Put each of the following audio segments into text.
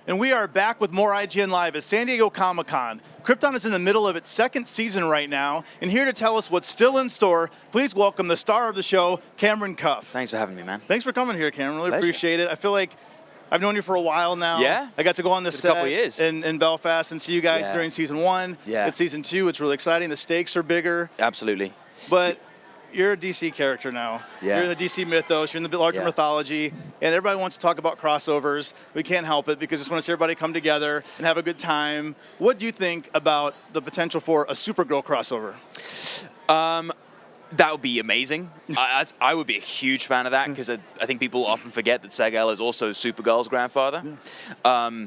And we are back with more IGN Live at San Diego Comic-Con. Krypton is in the middle of its second season right now, and here to tell us what's still in store, please welcome the star of the show, Cameron Cuffe. Thanks for having me, man. Thanks for coming here, Cameron. Really Pleasure. appreciate it. I feel like I've known you for a while now. Yeah? I got to go on the set a couple of years. in Belfast and see you guys during season 1. Yeah. It's season 2. It's really exciting. The stakes are bigger. Absolutely. But you're a DC character now. Yeah. You're in the DC mythos. You're in the larger mythology. And everybody wants to talk about crossovers. We can't help it because we just want to see everybody come together and have a good time. What do you think about the potential for a Supergirl crossover? That would be amazing. I would be a huge fan of that because I think people often forget that Seg-El is also Supergirl's grandfather. Yeah.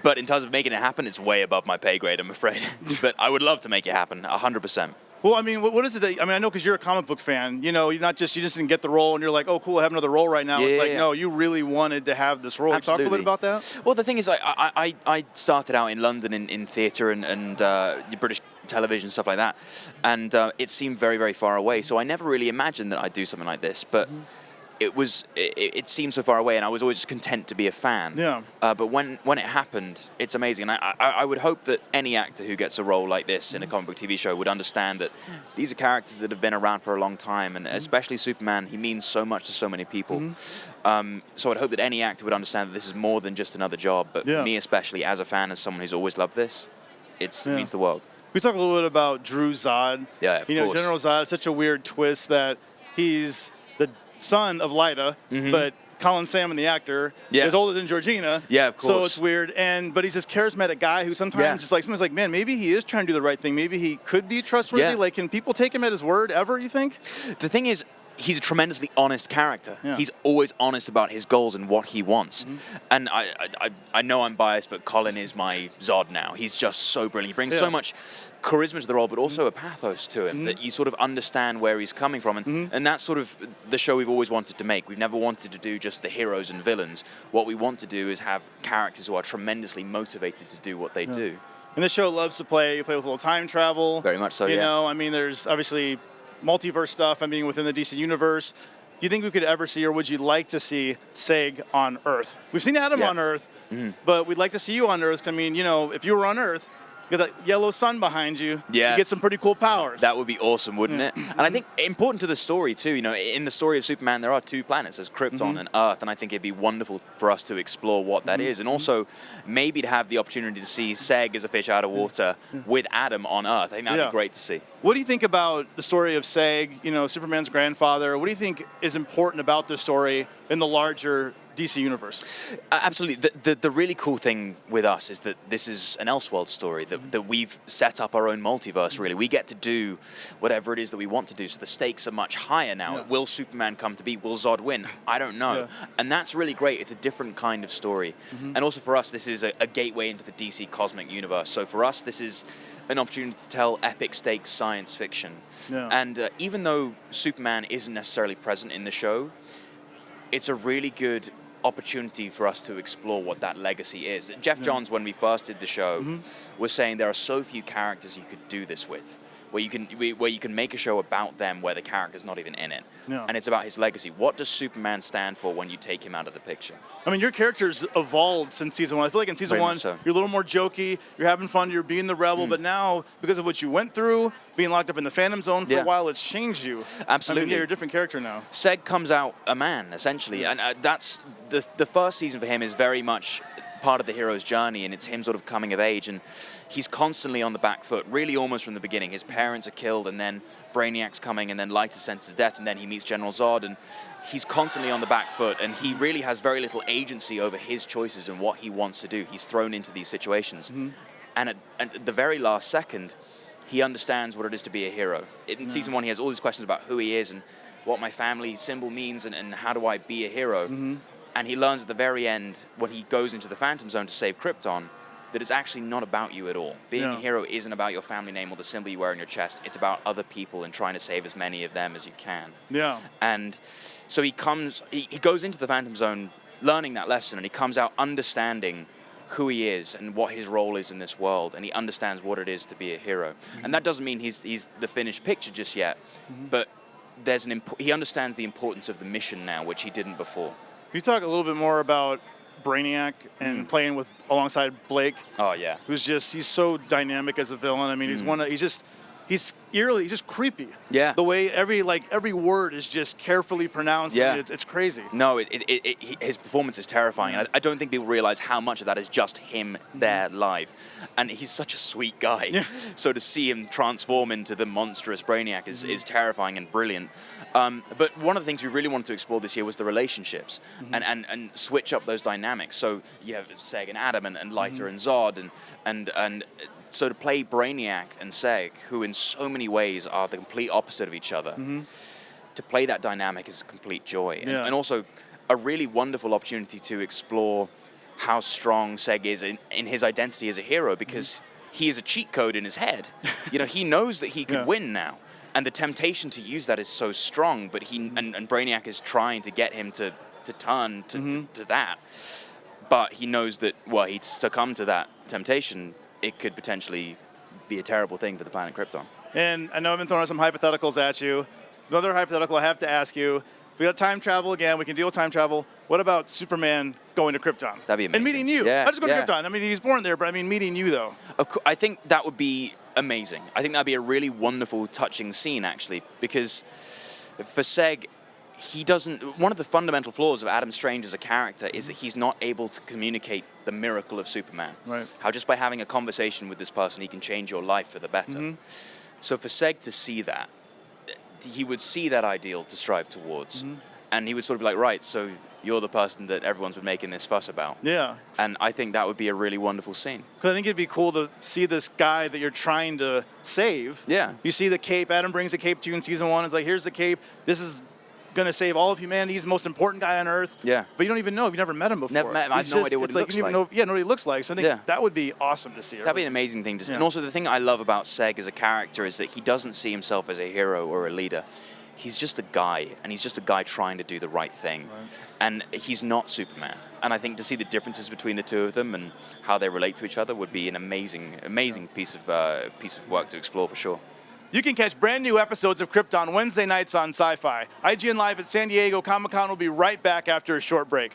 But in terms of making it happen, it's way above my pay grade, I'm afraid. But I would love to make it happen, 100%. Well, I mean, what is it that, I mean, I know because you're a comic book fan, you know, you just didn't get the role and you're like, oh, cool, I have another role right now. It's like, no, you really wanted to have this role. Absolutely. Talk a little bit about that. Well, the thing is, I started out in London in theatre and British television, stuff like that. And it seemed very, very far away. So I never really imagined that I'd do something like this. But it seemed so far away, and I was always just content to be a fan. Yeah. But when it happened, it's amazing. And I would hope that any actor who gets a role like this in a comic book TV show would understand that these are characters that have been around for a long time, and especially Superman, he means so much to so many people. So I'd hope that any actor would understand that this is more than just another job. But for me especially, as a fan, as someone who's always loved this, it means the world. We talk a little bit about Drew Zod. Yeah, of course. General Zod, such a weird twist that he's the son of Lyta, but Colin Salmon, the actor, is older than Georgina. Yeah, of course. So it's weird. But he's this charismatic guy who sometimes sometimes like, man, maybe he is trying to do the right thing. Maybe he could be trustworthy. Yeah. Like, can people take him at his word ever, you think? The thing is, he's a tremendously honest character. Yeah. He's always honest about his goals and what he wants. And I know I'm biased, but Colin is my Zod now. He's just so brilliant. He brings so much charisma to the role, but also a pathos to him that you sort of understand where he's coming from. And that's sort of the show we've always wanted to make. We've never wanted to do just the heroes and villains. What we want to do is have characters who are tremendously motivated to do what they do. And this show loves to play. You play with a little time travel. Very much so, You know, I mean, there's obviously multiverse stuff, I mean, within the DC universe. Do you think we could ever see, or would you like to see Seg on Earth? We've seen Adam on Earth, but we'd like to see you on Earth. I mean, you know, if you were on Earth, you got that yellow sun behind you, you get some pretty cool powers. That would be awesome, wouldn't it? And I think important to the story, too, you know, in the story of Superman, there are 2 planets. There's Krypton and Earth, and I think it'd be wonderful for us to explore what that is. And also, maybe to have the opportunity to see Seg as a fish out of water with Adam on Earth. I think that'd be great to see. What do you think about the story of Seg, you know, Superman's grandfather? What do you think is important about this story in the larger DC universe? Absolutely. The really cool thing with us is that this is an Elseworld story, that we've set up our own multiverse, really. We get to do whatever it is that we want to do, so the stakes are much higher now. Will Superman come to be? Will Zod win? I don't know. And that's really great. It's a different kind of story. And also for us, this is a gateway into the DC cosmic universe. So for us, this is an opportunity to tell epic stakes science fiction. And even though Superman isn't necessarily present in the show, it's a really good opportunity for us to explore what that legacy is. Jeff Johns, when we first did the show, was saying there are so few characters you could do this with, where you can make a show about them where the character's not even in it. And it's about his legacy. What does Superman stand for when you take him out of the picture? I mean, your character's evolved since season 1. I feel like in season 1, you're a little more jokey, you're having fun, you're being the rebel, but now, because of what you went through, being locked up in the Phantom Zone for a while, it's changed you. Absolutely. I mean, you're a different character now. Seg comes out a man, essentially, and that's the first season for him is very much part of the hero's journey, and it's him sort of coming of age, and he's constantly on the back foot, really almost from the beginning. His parents are killed, and then Brainiac's coming, and then Lyta senses death, and then he meets General Zod, and he's constantly on the back foot, and he really has very little agency over his choices and what he wants to do. He's thrown into these situations. And at the very last second, he understands what it is to be a hero. In season 1, he has all these questions about who he is and what my family symbol means and how do I be a hero. And he learns at the very end, when he goes into the Phantom Zone to save Krypton, that it's actually not about you at all. Being a hero isn't about your family name or the symbol you wear on your chest. It's about other people and trying to save as many of them as you can. And so he goes into the Phantom Zone learning that lesson, and he comes out understanding who he is and what his role is in this world, and he understands what it is to be a hero. And that doesn't mean he's the finished picture just yet, but he understands the importance of the mission now, which he didn't before. Can you talk a little bit more about Brainiac and playing with alongside Blake. Oh yeah. He's so dynamic as a villain. I mean, he's just creepy. Yeah. The way every word is just carefully pronounced. Yeah. I mean, it's crazy. No, his performance is terrifying. And I don't think people realize how much of that is just him there live. And he's such a sweet guy. Yeah. So to see him transform into the monstrous Brainiac is terrifying and brilliant. But one of the things we really wanted to explore this year was the relationships and switch up those dynamics. So you have Seg and Adam and Lighter and Zod and so to play Brainiac and Seg, who in so many ways are the complete opposite of each other, to play that dynamic is a complete joy. Yeah. And also a really wonderful opportunity to explore how strong Seg is in his identity as a hero, because he is a cheat code in his head. He knows that he could win now. And the temptation to use that is so strong, but and Brainiac is trying to get him to turn to that. But he knows that, he'd succumb to that temptation, it could potentially be a terrible thing for the planet Krypton. And I know I've been throwing some hypotheticals at you. Another hypothetical I have to ask you. We got time travel again. We can deal with time travel. What about Superman going to Krypton? That'd be amazing. And meeting you. Yeah, Not just going to Krypton. I mean, he's born there, but I mean meeting you, though. I think that would be amazing. I think that'd be a really wonderful, touching scene, actually, because for Seg, one of the fundamental flaws of Adam Strange as a character is that he's not able to communicate the miracle of Superman. Right. How just by having a conversation with this person, he can change your life for the better. So for Seg to see that, he would see that ideal to strive towards. And he would sort of be like, right, so you're the person that everyone's been making this fuss about. Yeah. And I think that would be a really wonderful scene. Because I think it'd be cool to see this guy that you're trying to save. Yeah. You see the cape. Adam brings the cape to you in season 1. It's like, here's the cape. This is going to save all of humanity. He's the most important guy on Earth. Yeah. But you don't even know. You've never met him before. Never met him. I have no idea what he looks like. Know what he looks like. So I think that would be awesome to see. That'd be an amazing thing to see. And also the thing I love about Seg as a character is that he doesn't see himself as a hero or a leader. He's just a guy, and he's just a guy trying to do the right thing. Right. And he's not Superman. And I think to see the differences between the two of them and how they relate to each other would be an amazing piece of work to explore for sure. You can catch brand new episodes of Krypton Wednesday nights on Sci-Fi. IGN Live at San Diego Comic-Con will be right back after a short break.